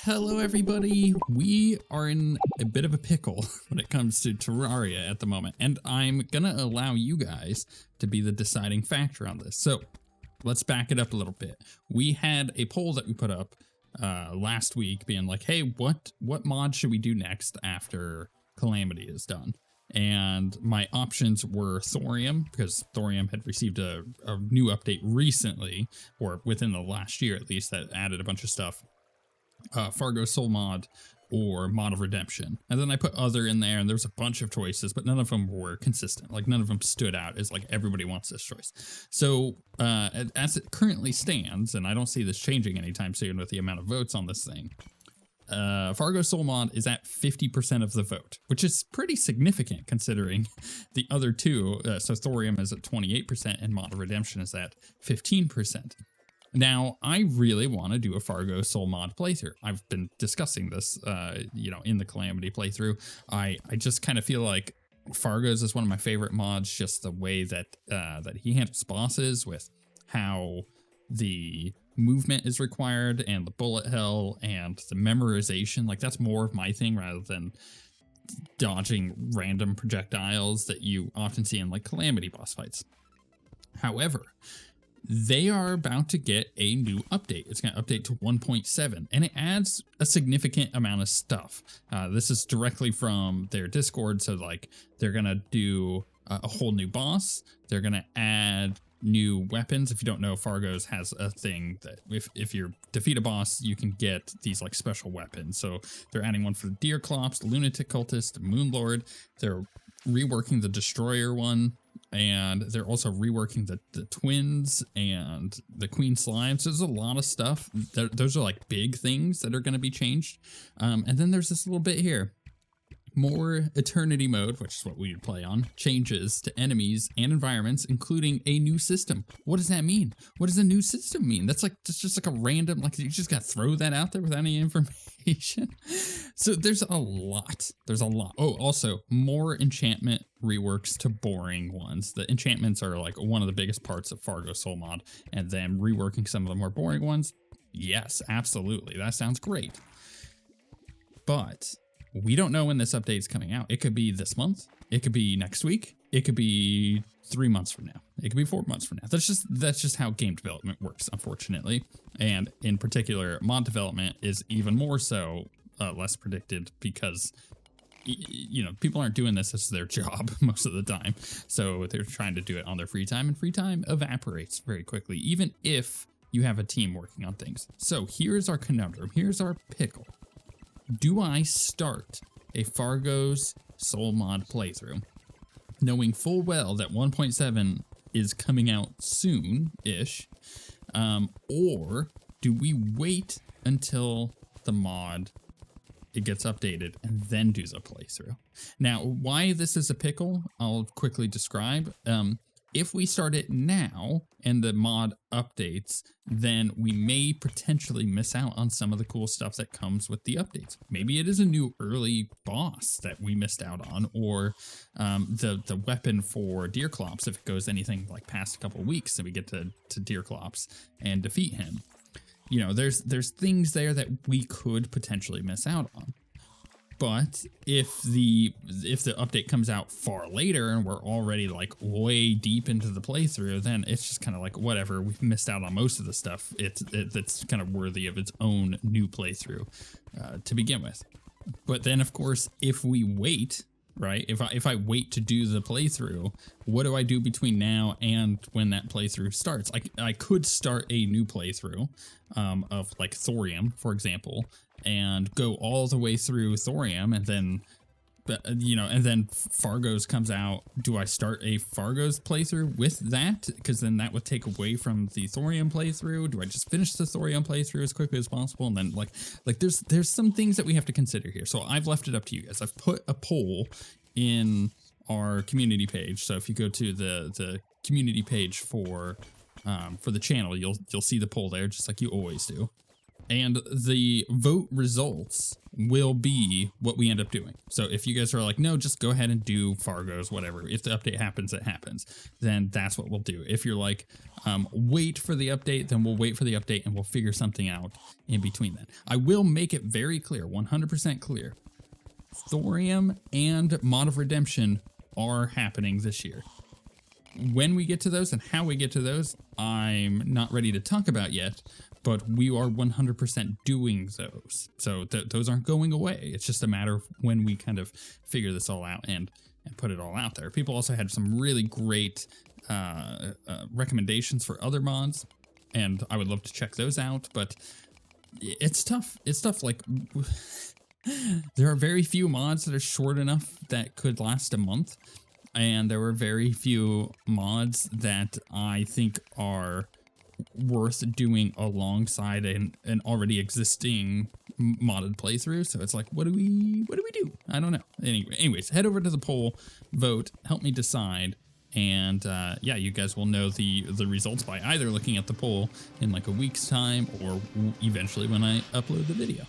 Hello everybody, we are in a bit of a pickle when it comes to Terraria at the moment, and I'm gonna allow you guys to be the deciding factor on this. So let's back it up a little bit. We had a poll that we put up last week being like, hey, what mod should we do next after Calamity is done? And my options were Thorium, because Thorium had received a new update recently, or within the last year at least, that added a bunch of stuff. Fargo Soul Mod or Mod of Redemption. And then I put other in there, and there's a bunch of choices, but none of them were consistent. Like, none of them stood out as like everybody wants this choice. So as it currently stands, and I don't see this changing anytime soon with the amount of votes on this thing, Fargo Soul Mod is at 50% of the vote, which is pretty significant considering the other two. So Thorium is at 28% and Mod of Redemption is at 15%. Now, I really want to do a Fargo Soul Mod playthrough. I've been discussing this, in the Calamity playthrough. I just kind of feel like Fargo's is one of my favorite mods, just the way that he handles bosses, with how the movement is required and the bullet hell and the memorization. Like, that's more of my thing rather than dodging random projectiles that you often see in like Calamity boss fights. However, they are about to get a new update. It's going to update to 1.7, and it adds a significant amount of stuff. This is directly from their Discord, so like they're going to do a whole new boss. They're going to add new weapons. If you don't know, Fargo's has a thing that if you defeat a boss, you can get these like special weapons. So they're adding one for the Deer Clops, the Lunatic Cultist, the Moon Lord. They're reworking the Destroyer one. And they're also reworking the twins and the Queen Slime. So there's a lot of stuff. Those are like big things that are going to be changed. And then there's this little bit here. More Eternity Mode, which is what we would play on, changes to enemies and environments, including a new system. What does that mean? What does a new system mean? That's just like a random, like you just got to throw that out there without any information. So there's a lot. There's a lot. Oh, also more enchantment reworks to boring ones. The enchantments are like one of the biggest parts of Fargo Soul Mod, and then reworking some of the more boring ones. Yes, absolutely. That sounds great. But we don't know when this update is coming out. It could be this month. It could be next week. It could be 3 months from now. It could be 4 months from now. That's just how game development works, unfortunately. And in particular, mod development is even more so less predicted because, people aren't doing this as their job most of the time. So they're trying to do it on their free time, and free time evaporates very quickly, even if you have a team working on things. So here's our conundrum. Here's our pickle. Do I start a Fargo's Soul Mod playthrough, knowing full well that 1.7 is coming out soon-ish, or do we wait until the mod it gets updated and then do the playthrough? Now, why this is a pickle, I'll quickly describe. If we start it now and the mod updates, then we may potentially miss out on some of the cool stuff that comes with the updates. Maybe it is a new early boss that we missed out on, or the weapon for Deer Clops, if it goes anything like past a couple weeks and we get to Deer Clops and defeat him. There's things there that we could potentially miss out on. But if the update comes out far later and we're already like way deep into the playthrough, then it's just kind of like, whatever, we've missed out on most of the stuff. It's kind of worthy of its own new playthrough to begin with. But then, of course, if we wait, right, if I wait to do the playthrough, what do I do between now and when that playthrough starts? I could start a new playthrough of like Thorium, for example, and go all the way through Thorium, and then Fargo's comes out. Do I start a Fargo's playthrough with that? Because then that would take away from the Thorium playthrough. Do I just finish the Thorium playthrough as quickly as possible? And then like there's some things that we have to consider here. So I've left it up to you guys. I've put a poll in our community page. So if you go to the community page for the channel, you'll see the poll there, just like you always do. And the vote results will be what we end up doing. So if you guys are like, no, just go ahead and do Fargo's, whatever. If the update happens, it happens. Then that's what we'll do. If you're like, wait for the update, then we'll wait for the update and we'll figure something out in between that. I will make it very clear, 100% clear. Thorium and Mod of Redemption are happening this year. When we get to those and how we get to those, I'm not ready to talk about yet, but we are 100% doing those. So those aren't going away. It's just a matter of when we kind of figure this all out and put it all out there. People also had some really great recommendations for other mods, and I would love to check those out, but it's tough. It's tough. Like, there are very few mods that are short enough that could last a month. And there were very few mods that I think are worth doing alongside an already existing modded playthrough. So it's like, what do we do? I don't know. Anyways, head over to the poll, vote, help me decide. And yeah, you guys will know the results by either looking at the poll in like a week's time or eventually when I upload the video.